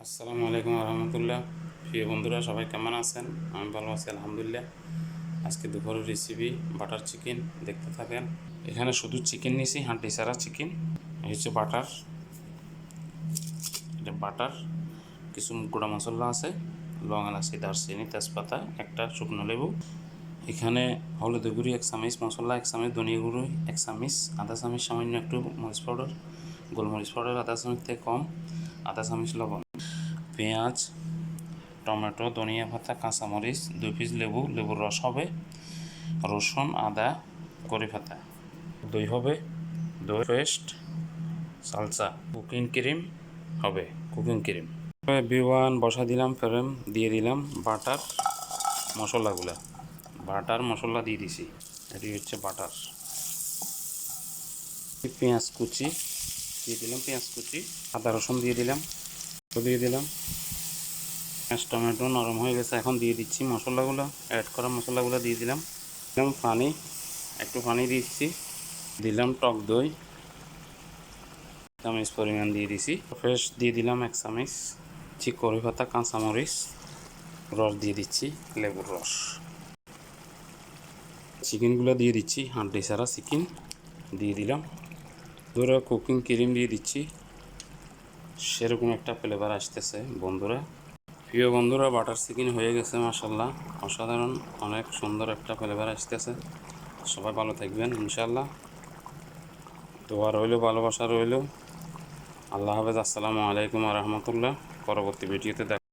আসসালামু আলাইকুম রহমতুল্লাহ। প্রিয় বন্ধুরা, সবাই কেমন আছেন? আমি ভালো আছি আলহামদুলিল্লাহ। আজকে দুপুরের রেসিপি বাটার চিকেন, দেখতে থাকেন। এখানে শুধু চিকেন নিয়েছি, হাঁটি সারা চিকেন। এই হচ্ছে বাটার, এটা বাটার। কিছু গুঁড়া মশলা আছে, লং এলাচি, দারচিনি, তেজপাতা, একটা শুকনো লেবু। এখানে হলুদ গুঁড়ি 1 চামচ, মশলা 1 চামচ, ধনিয়া গুঁড়ো 1 চামচ, আধা চামচ সামান্য একটু মরিচ পাউডার, গোলমরিচ পাউডার আধা চামচ থেকে কম, আধা চামচ লবণ, পেঁয়াজ, টমেটো, ধনিয়া পাতা, কাঁচামরিচ, 2 পিস লেবু, লেবুর রস হবে, রসুন, আদা, কড়ি পাতা, দই হবে, দই পেস্ট, সালসা, কুকিং ক্রিম হবে, কুকিং ক্রিম। বিওয়ান বসা দিলাম, ফ্রেম দিয়ে দিলাম বাটার মশলাগুলা, বাটার মশলা দিয়ে দিছি। এটি হচ্ছে বাটার। পেঁয়াজ কুচি দিয়ে দিলাম, পেঁয়াজ কুচি, আদা রসুন দিয়ে দিলাম, দিয়ে দিলাম। পেঁয়াজ টমেটো নরম হয়ে গেছে, এখন দিয়ে দিচ্ছি মশলাগুলো, অ্যাড করা মশলাগুলো দিয়ে দিলাম। দিলাম পানি, একটু পানি দিচ্ছি, দিলাম টক দই 1 চামচ পরিমাণ দিয়ে দিছি, ফ্রেশ দিয়ে দিলাম 1 চামচ, কড়ি পাতা, কাঁচামরিচ, রস দিয়ে দিচ্ছি, লেবুর রস। চিকেনগুলো দিয়ে দিচ্ছি, হাঁড্ডি ছাড়া চিকেন দিয়ে দিলাম। ধরো কুকিং ক্রিম দিয়ে দিচ্ছি, সেরকম একটা ফ্লেভার আসতেছে বন্ধুরা। প্রিয় বন্ধুরা, বাটার চিকেন হয়ে গেছে, মাশাআল্লাহ, অসাধারণ, অনেক সুন্দর একটা ফ্লেভার আসতেছে। সবাই ভালো থাকবেন ইনশাআল্লাহ। দোয়া রইল, ভালোবাসা রইল। আল্লাহ হাফেজ। আসসালামু আলাইকুম রহমতুল্লাহ। পরবর্তী ভিডিওতে দেখা